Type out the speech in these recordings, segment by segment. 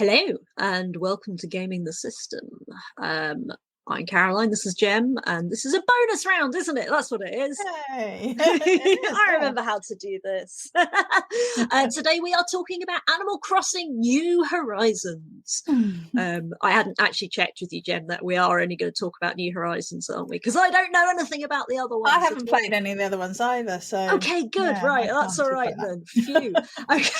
Hello and welcome to Gaming the System. I'm Caroline, this is Jem, and this is a bonus round, isn't it? That's what it is. Hey. I remember how to do this. Today we are talking about Animal Crossing New Horizons. I hadn't actually checked with you, Jem, that we are only going to talk about New Horizons, aren't we? Because I don't know anything about the other ones. I haven't played any of the other ones either, so... Okay, good, yeah, right, that's all right then. Phew. Okay,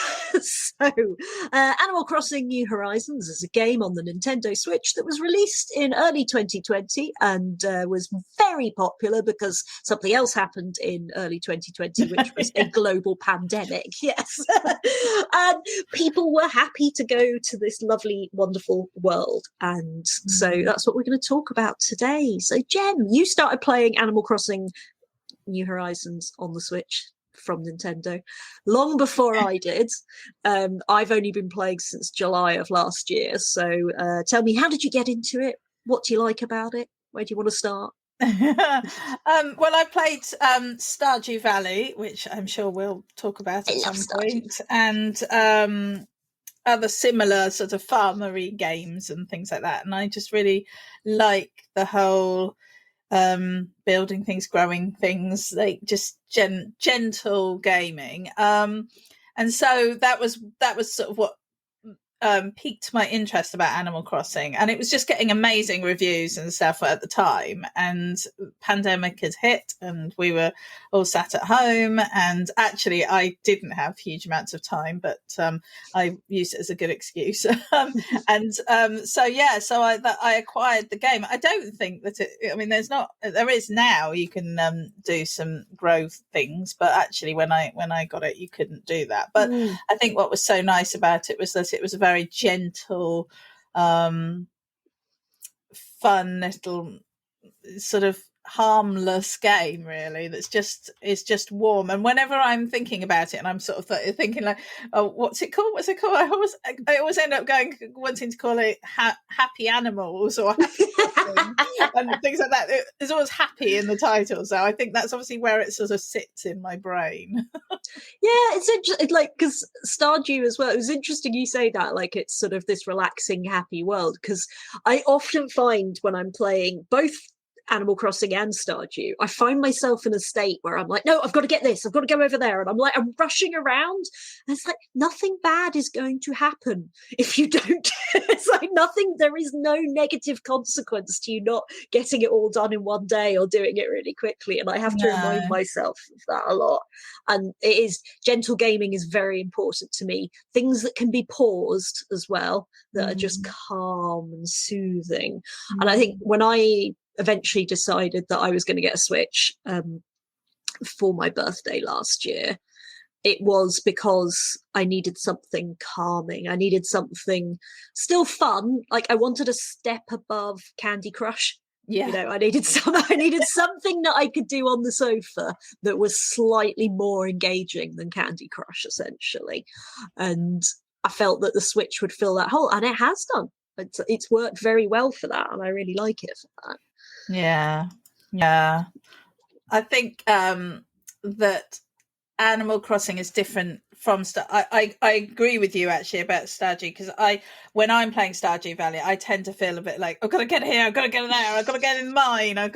so Animal Crossing New Horizons is a game on the Nintendo Switch that was released in early 2020 and was very popular because something else happened in early 2020, which was a global pandemic, yes. And people were happy to go to this lovely, wonderful world. And so that's what we're going to talk about today. So, Jem, you started playing Animal Crossing New Horizons on the Switch from Nintendo long before I did. I've only been playing since July of last year. So tell me, how did you get into it? What do you like about it? Where do you want to start? Well, I played Stardew Valley, which I'm sure we'll talk about at some point, and other similar sort of farmery games and things like that. And I just really like the whole building things, growing things, like just gentle gaming. And so that was sort of what piqued my interest about Animal Crossing, and it was just getting amazing reviews and stuff at the time, and pandemic had hit and we were all sat at home, and actually I didn't have huge amounts of time, but I used it as a good excuse. So I acquired the game. I don't think that there is now you can do some grow things, but actually when I got it you couldn't do that. But I think what was so nice about it was that it was a very gentle, fun little sort of harmless game, really, is just warm. And whenever I'm thinking about it and I'm sort of thinking like, oh, what's it called, I always end up wanting to call it Happy Animals or Happy and things like that. There's always happy in the title, so I think that's obviously where it sort of sits in my brain. Yeah, it's interesting, like, because Stardew as well, it was interesting you say that, like, it's sort of this relaxing, happy world, because I often find when I'm playing both Animal Crossing and Stardew, I find myself in a state where I'm like, no, I've got to get this, I've got to go over there, and I'm rushing around, and it's like nothing bad is going to happen if you don't. It's like nothing, there is no negative consequence to you not getting it all done in one day or doing it really quickly, and I have to remind myself of that a lot. And it is, gentle gaming is very important to me. Things that can be paused as well, that are just calm and soothing. And I think when I eventually decided that I was going to get a Switch for my birthday last year, it was because I needed something calming. I needed something still fun. Like I wanted a step above Candy Crush. Yeah. You know, I needed something that I could do on the sofa that was slightly more engaging than Candy Crush, essentially. And I felt that the Switch would fill that hole, and it has done. It's worked very well for that, and I really like it for that. Yeah. I think that Animal Crossing is different from I agree with you actually about Stardew, because when I'm playing Stardew Valley, I tend to feel a bit like, I've got to get here, I've got to get there, I've got to get in mine, and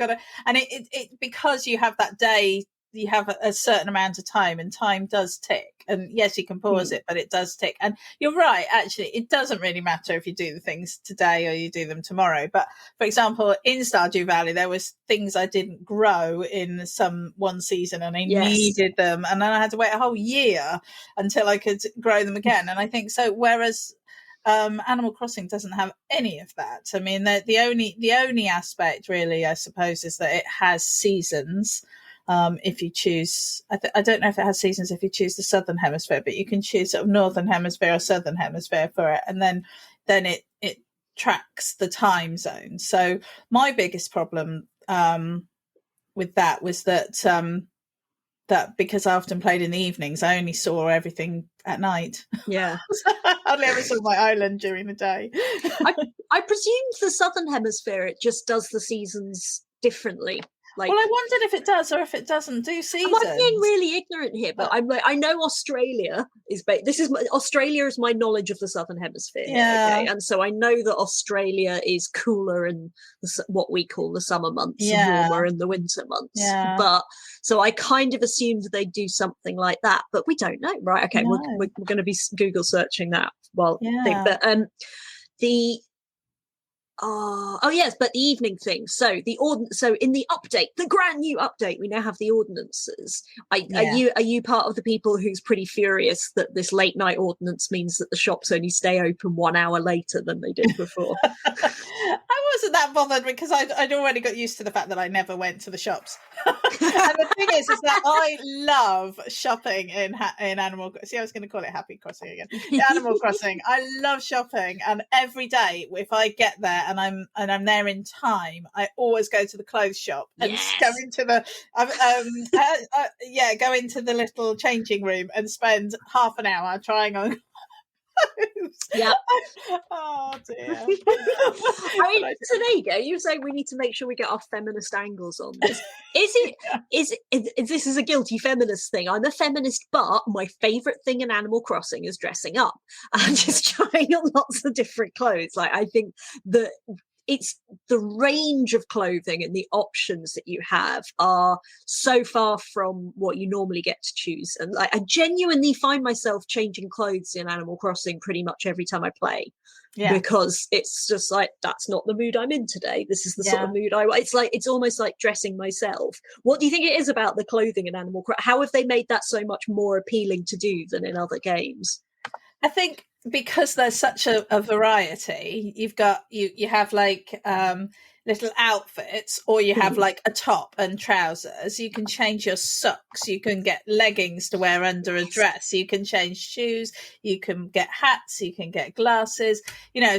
it because you have that day, you have a certain amount of time, and time does tick. And yes, you can pause it, but it does tick. And you're right, actually, it doesn't really matter if you do the things today or you do them tomorrow. But for example, in Stardew Valley, there was things I didn't grow in one season, and I needed them, and then I had to wait a whole year until I could grow them again. And I think so, whereas Animal Crossing doesn't have any of that. I mean, the only aspect really, I suppose, is that it has seasons. If you choose, I don't know if it has seasons if you choose the Southern Hemisphere, but you can choose sort of Northern Hemisphere or Southern Hemisphere for it, and then it tracks the time zone. So my biggest problem with that was that because I often played in the evenings, I only saw everything at night. Yeah. I hardly ever saw my island during the day. I presumed the Southern Hemisphere, it just does the seasons differently. Like, well, I wondered if it does or if it doesn't do seasons. I'm being really ignorant here, but I'm like, I know Australia is Australia is my knowledge of the Southern Hemisphere here, okay, and so I know that Australia is cooler in what we call the summer months and warmer in the winter months. But so I kind of assumed they do something like that, but we don't know, right? Okay, we're going to be Google searching that while but the oh yes, but the evening thing. So so in the update, the brand new update, we now have the ordinances. Are you part of the people who's pretty furious that this late night ordinance means that the shops only stay open 1 hour later than they did before? I wasn't that bothered because I'd already got used to the fact that I never went to the shops. And the thing is that I love shopping in Animal. See, I was going to call it Happy Crossing again. Animal Crossing. I love shopping, and every day if I get there and I'm there in time, I always go to the clothes shop and go into the go into the little changing room and spend half an hour trying on. Yeah. Oh dear. I mean, so there you go. You're saying we need to make sure we get our feminist angles on this. Is this is a guilty feminist thing? I'm a feminist, but my favorite thing in Animal Crossing is dressing up and just trying on lots of different clothes. Like, I think that it's the range of clothing and the options that you have are so far from what you normally get to choose. And like, I genuinely find myself changing clothes in Animal Crossing pretty much every time I play. Because it's just like, that's not the mood I'm in today. This is the sort of mood I want. It's like, it's almost like dressing myself. What do you think it is about the clothing in Animal Crossing? How have they made that so much more appealing to do than in other games? I think because there's such a variety, you have like little outfits, or you have like a top and trousers. You can change your socks. You can get leggings to wear under a dress. You can change shoes. You can get hats. You can get glasses.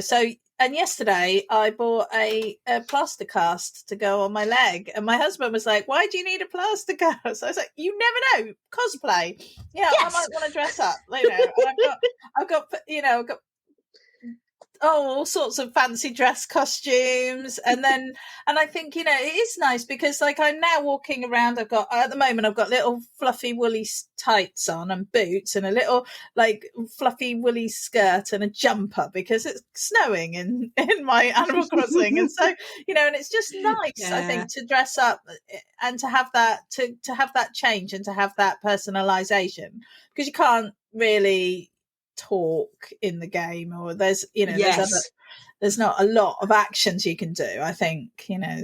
So. And yesterday I bought a plaster cast to go on my leg, and my husband was like, "Why do you need a plaster cast?" So I was like, "You never know, cosplay. I might want to dress up, And I've got all sorts of fancy dress costumes, and I think it is nice because like I'm now walking around. I've got little fluffy woolly tights on and boots and a little like fluffy woolly skirt and a jumper because it's snowing in my Animal Crossing, and so and it's just nice I think to dress up and to have that to have that change and to have that personalization, because you can't really talk in the game, or there's there's not a lot of actions you can do, I think,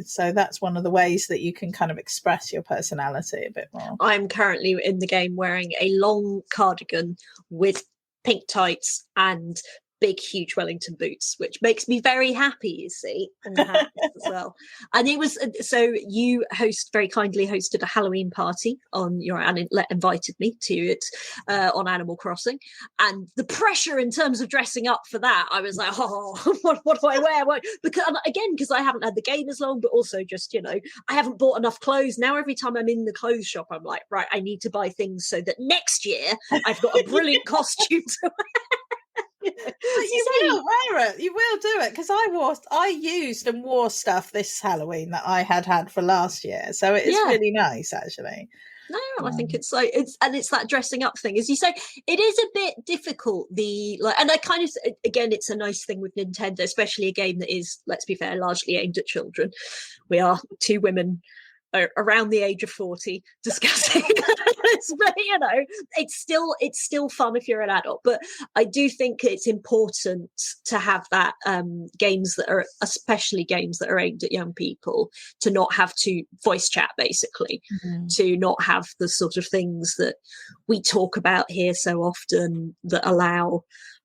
so that's one of the ways that you can kind of express your personality a bit more. I'm currently in the game wearing a long cardigan with pink tights and big huge Wellington boots, which makes me very happy, you see, and hats as well. And it was so you very kindly hosted a Halloween party on your and invited me to it on Animal Crossing, and the pressure in terms of dressing up for that, I was like, what do I wear? Because I haven't had the game as long, but also just I haven't bought enough clothes. Now every time I'm in the clothes shop, I'm like, right, I need to buy things so that next year I've got a brilliant costume to wear. You will wear it. You will do it, because I used and wore stuff this Halloween that I had for last year, so it is really nice, actually. No, I think it's like it's that dressing up thing, as you say. It is a bit difficult. And I kind of again, it's a nice thing with Nintendo, especially a game that is, let's be fair, largely aimed at children. We are two women around the age of 40 discussing this, but it's still fun if you're an adult. But I do think it's important to have that games that are, especially games that are aimed at young people, to not have to voice chat, basically, to not have the sort of things that we talk about here so often that allow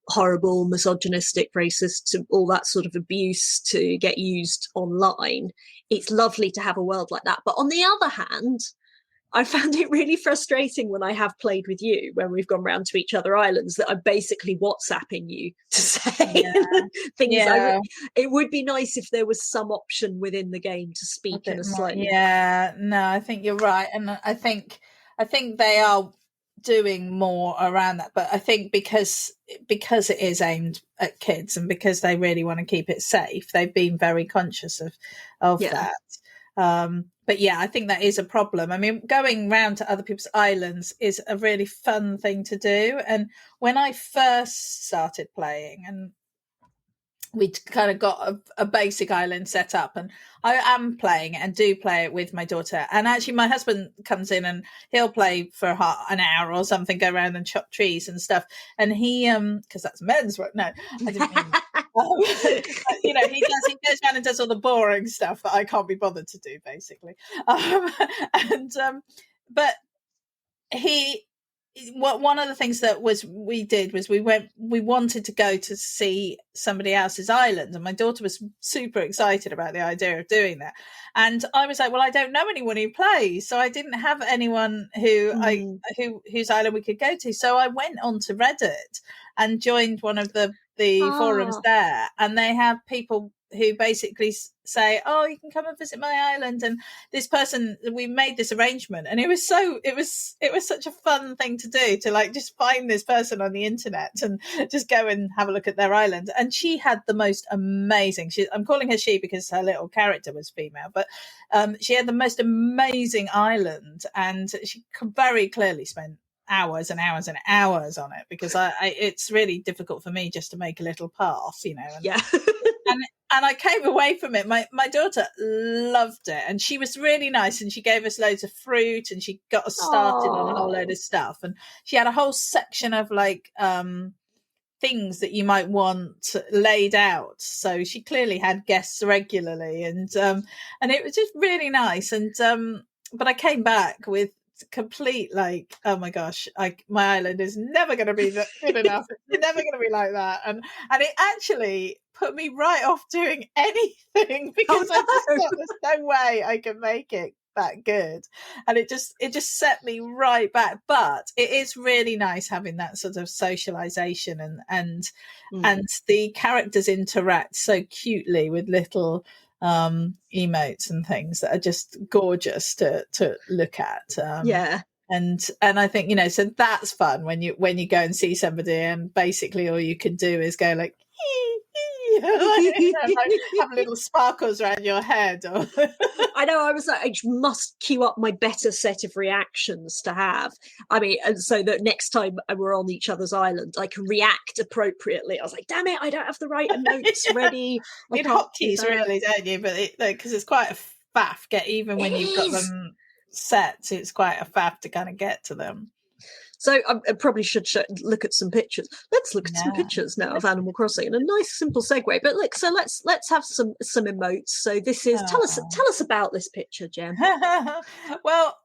horrible, misogynistic, racist, all that sort of abuse to get used online. It's lovely to have a world like that. But on the other hand, I found it really frustrating when I have played with you, when we've gone round to each other islands, that I'm basically WhatsApping you to say things. It would be nice if there was some option within the game to speak in a slightly... no, I think you're right. And I think they are doing more around that, but I think because it is aimed at kids and because they really want to keep it safe, they've been very conscious of that. But yeah, I think that is a problem. I mean, going round to other people's islands is a really fun thing to do. And when I first started playing, and we'd kind of got a basic island set up, and I am playing and do play it with my daughter. And actually my husband comes in and he'll play for an hour or something, go around and chop trees and stuff. And he, because that's men's work. No, I didn't mean you know, he goes around and does all the boring stuff that I can't be bothered to do, basically. But one of the things that we wanted to go to see somebody else's island, and my daughter was super excited about the idea of doing that. And I was like, well, I don't know anyone who plays, so I didn't have anyone whose island we could go to. So I went onto Reddit and joined one of the forums there, and they have people who basically say, oh, you can come and visit my island. And this person, we made this arrangement, and it was such a fun thing to do, to like just find this person on the internet and just go and have a look at their island. And she had the most amazing, I'm calling her she because her little character was female, but she had the most amazing island, and she very clearly spent hours and hours and hours on it, because it's really difficult for me just to make a little path, you know. And, yeah. and I came away from it. My daughter loved it, and she was really nice, and she gave us loads of fruit, and she got us started on a whole load of stuff. And she had a whole section of like things that you might want laid out. So she clearly had guests regularly, and it was just really nice. And but I came back with complete like, oh my gosh, my island is never going to be good enough. It's never going to be like that. And it actually put me right off doing anything, because I just thought there's no way I can make it that good. And it just set me right back. But it is really nice having that sort of socialization, and the characters interact so cutely with little emotes and things that are just gorgeous to look at. And I think, you know, so that's fun when you go and see somebody, and basically all you can do is go like, like have little sparkles around your head. I know, I was like, I must queue up my better set of reactions to have. I mean, and so that next time we're on each other's island, I can react appropriately. I was like, damn it, I don't have the right emotes ready. Need hotkeys, really, don't you? But because it's quite a faff, even when you've got them set, it's quite a faff to kind of get to them. So I probably should look at some pictures. Let's look at some pictures now of Animal Crossing, and a nice simple segue. But look, so let's have some emotes. So this is tell us about this picture, Jem. Well,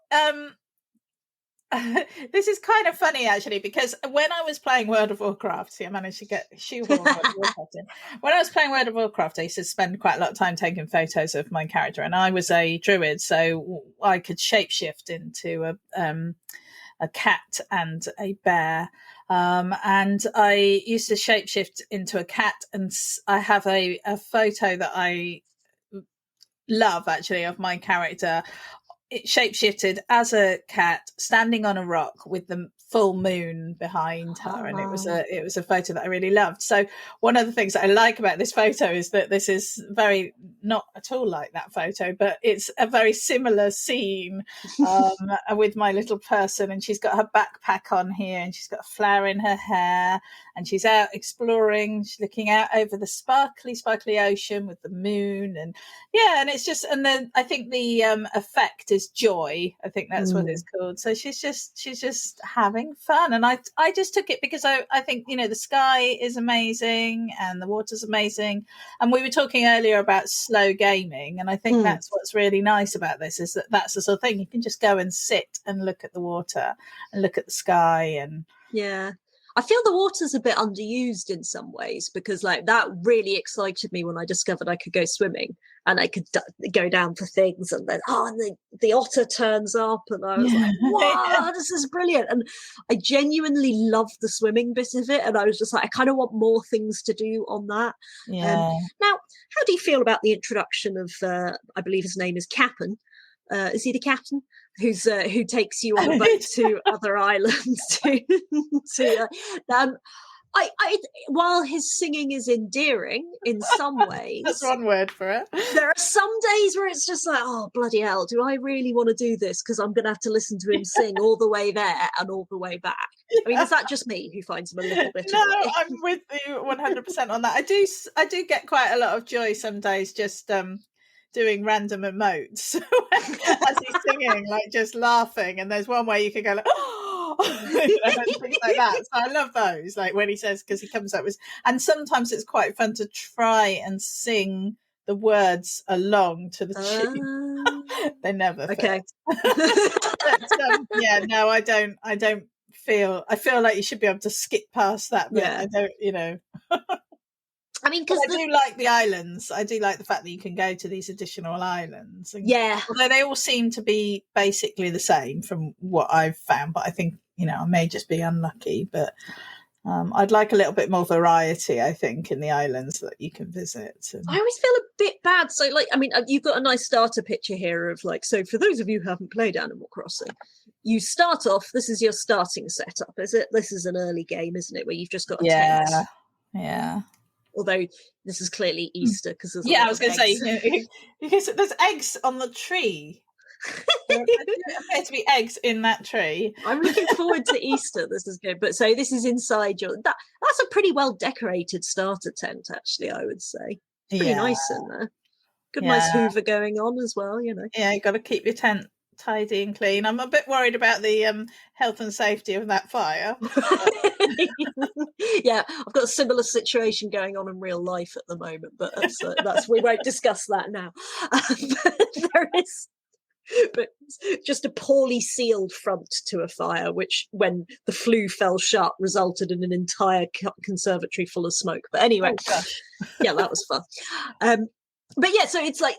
this is kind of funny actually, because when I was playing World of Warcraft, see, I managed to get shoehorn World of Warcraft in. When I was playing World of Warcraft, I used to spend quite a lot of time taking photos of my character, and I was a druid, so I could shapeshift into a cat and a bear, and I used to shapeshift into a cat, and I have a photo that I love actually of my character. It shapeshifted as a cat standing on a rock with the full moon behind her, and it was a photo that I really loved. So one of the things that I like about this photo is that this is very not at all like that photo, but it's a very similar scene with my little person, and she's got her backpack on here, and she's got a flower in her hair, and she's out exploring. She's looking out over the sparkly ocean with the moon, and and it's just, and then I think the effect is joy. I think that's what it's called. So she's just having fun, and I just took it because I think, you know, the sky is amazing and the water's amazing, and we were talking earlier about slow gaming, and I think that's what's really nice about this, is that that's the sort of thing you can just go and sit and look at the water and look at the sky. And I feel the water's a bit underused in some ways, because like that really excited me when I discovered I could go swimming and I could go down for things, and then and the otter turns up, and I was like, wow, this is brilliant. And I genuinely love the swimming bit of it, and I was just like, I kind of want more things to do on that. Now, how do you feel about the introduction of I believe his name is Cap'n? Is he the captain who takes you on a boat to other islands? I while his singing is endearing in some ways, that's one word for it. There are some days where it's just like, oh bloody hell, do I really want to do this? Because I'm going to have to listen to him sing all the way there and all the way back. I mean, is that just me who finds him a little bit? No, I'm with you 100% on that. I do get quite a lot of joy some days just doing random emotes as he's singing, like just laughing. And there's one way you can go like, oh, and things like that. So I love those, like when he says, because he comes up with, and sometimes it's quite fun to try and sing the words along to the tune. They never okay. But, yeah, no, I don't feel. I feel like you should be able to skip past that bit. Yeah. I don't, you know. I mean, because I do like the islands. I do like the fact that you can go to these additional islands. And, yeah. although they all seem to be basically the same from what I've found, but I think, you know, I may just be unlucky. But I'd like a little bit more variety, I think, in the islands that you can visit. And I always feel a bit bad. So, like, I mean, you've got a nice starter picture here of like, so for those of you who haven't played Animal Crossing, you start off, this is your starting setup, is it? This is an early game, isn't it? Where you've just got a tent. Yeah. Although this is clearly Easter because there's I was going to say, because there's eggs on the tree. There appear to be eggs in that tree. I'm looking forward to Easter. This is good. But so this is inside your that's a pretty well decorated starter tent, actually, I would say. It's pretty nice in there. Good nice Hoover going on as well, you know. Yeah, you got to keep your tent tidy and clean. I'm a bit worried about the health and safety of that fire. Yeah, I've got a similar situation going on in real life at the moment, but that's we won't discuss that now. But there is but just a poorly sealed front to a fire, which when the flue fell shut resulted in an entire conservatory full of smoke. But anyway, yeah, that was fun. But yeah, so it's like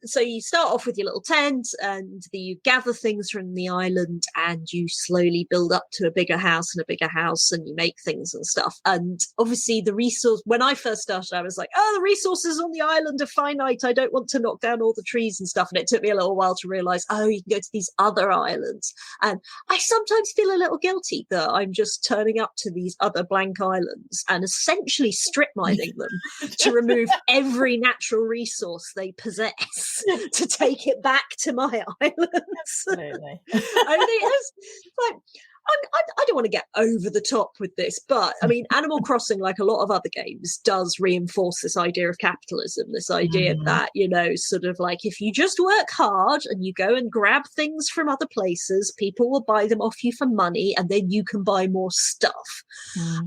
so you start off with your little tent and you gather things from the island and you slowly build up to a bigger house and you make things and stuff. And obviously the resource, when I first started, I was like, oh, the resources on the island are finite. I don't want to knock down all the trees and stuff. And it took me a little while to realize, oh, you can go to these other islands. And I sometimes feel a little guilty that I'm just turning up to these other blank islands and essentially strip mining them to remove every natural resource they possess to take it back to my islands. Absolutely. I mean, it's like I don't want to get over the top with this, but I mean, Animal Crossing, like a lot of other games, does reinforce this idea of capitalism, this idea that, you know, sort of like if you just work hard and you go and grab things from other places, people will buy them off you for money and then you can buy more stuff.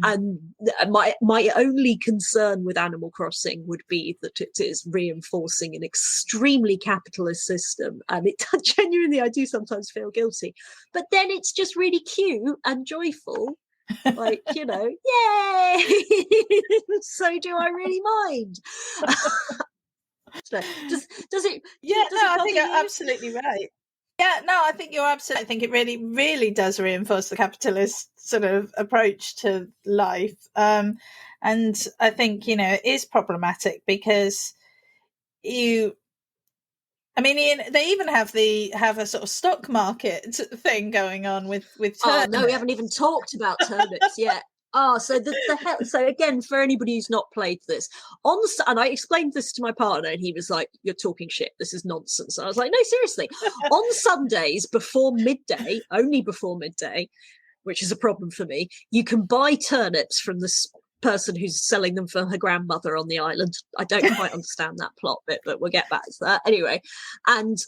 And my only concern with Animal Crossing would be that it is reinforcing an extremely capitalist system. And it genuinely, I do sometimes feel guilty. But then it's just really cute and joyful, like, you know, yay. So do I really mind? So, does it I think you're absolutely right. Yeah, no, I think you're absolutely. I think it really, really does reinforce the capitalist sort of approach to life. And I think, you know, it is problematic because I mean, Ian, they even have a sort of stock market thing going on with turnips. Oh no, we haven't even talked about turnips yet. So so again, for anybody who's not played this, and I explained this to my partner, and he was like, "You're talking shit. This is nonsense." And I was like, "No, seriously." On Sundays before midday, only before midday, which is a problem for me, you can buy turnips from this person who's selling them for her grandmother on the island. I don't quite understand that plot bit, but we'll get back to that anyway. And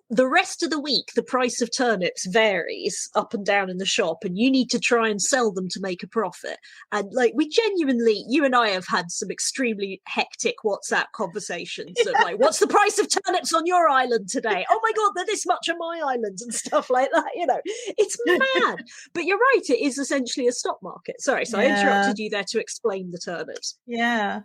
the rest of the week, the price of turnips varies up and down in the shop, and you need to try and sell them to make a profit. And like, we genuinely, you and I have had some extremely hectic WhatsApp conversations of like, what's the price of turnips on your island today? Oh my God, they're this much on my island and stuff like that. You know, it's mad. But you're right, it is essentially a stock market. Sorry, so I interrupted you there to explain the turnips. Yeah.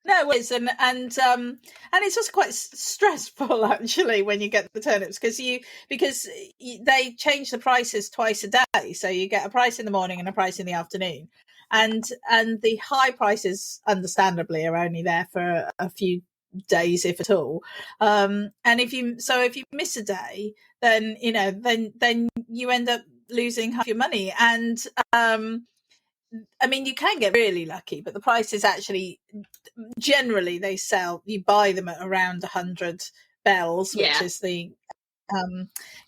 No, it's and it's also quite stressful actually when you get the turnips because they change the prices twice a day, so you get a price in the morning and a price in the afternoon, and the high prices, understandably, are only there for a few days, if at all. And if you miss a day, then you know then you end up losing half your money, and I mean, you can get really lucky, but the price is actually generally they sell. You buy them at around 100 bells, which is the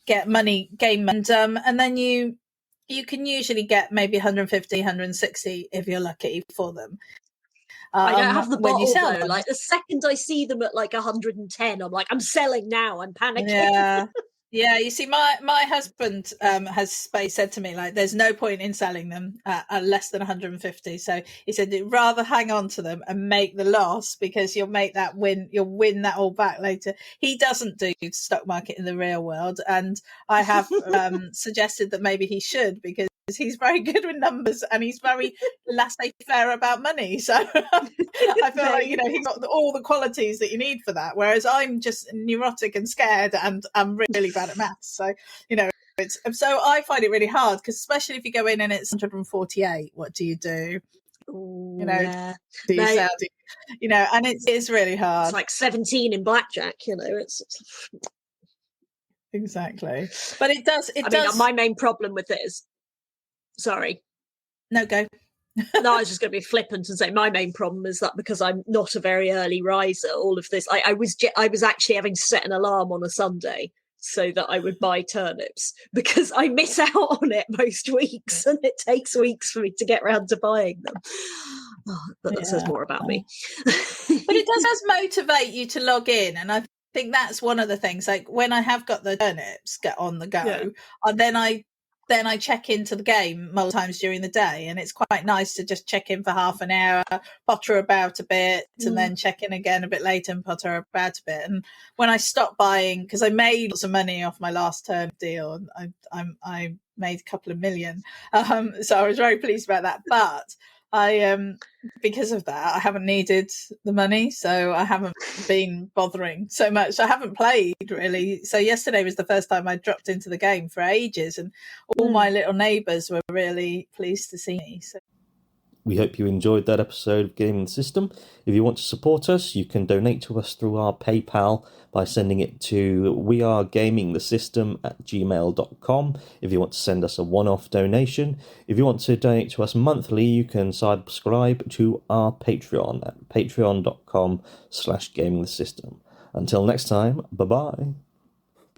get money game, and then you can usually get maybe 150, 160 if you're lucky for them. I don't have the when you bottle sell though. them. Like the second I see them at like 110, I'm like, I'm selling now. I'm panicking. Yeah. Yeah, you see, my husband has said to me, like, there's no point in selling them at less than 150. So he said, rather hang on to them and make the loss, because you'll make that win. You'll win that all back later. He doesn't do stock market in the real world, and I have suggested that maybe he should, because he's very good with numbers and he's very laissez-faire about money. So I feel like, he's got all the qualities that you need for that. Whereas I'm just neurotic and scared, and I'm really bad at maths. So, so I find it really hard, because especially if you go in and it's 148, what do you do? Ooh, do you sell? And it is really hard. It's like 17 in blackjack, it's exactly. But it does. I mean, my main problem with it is, sorry. No, go. No, I was just going to be flippant and say my main problem is that because I'm not a very early riser, all of this, I was actually having to set an alarm on a Sunday so that I would buy turnips, because I miss out on it most weeks, and it takes weeks for me to get around to buying them. But that says more about me. But it does motivate you to log in, and I think that's one of the things. Like when I have got the turnips get on the go, then I check into the game multiple times during the day, and it's quite nice to just check in for half an hour, potter about a bit, and then check in again a bit later and potter about a bit. And when I stopped buying, because I made lots of money off my last turn deal, I made a couple of million, so I was very pleased about that. But I because of that, I haven't needed the money, so I haven't been bothering so much. I haven't played really. So yesterday was the first time I dropped into the game for ages, and all my little neighbours were really pleased to see me. So. We hope you enjoyed that episode of Gaming the System. If you want to support us, you can donate to us through our PayPal by sending it to wearegamingthesystem@gmail.com if you want to send us a one-off donation. If you want to donate to us monthly, you can subscribe to our Patreon at patreon.com/gamingthesystem. Until next time, bye-bye.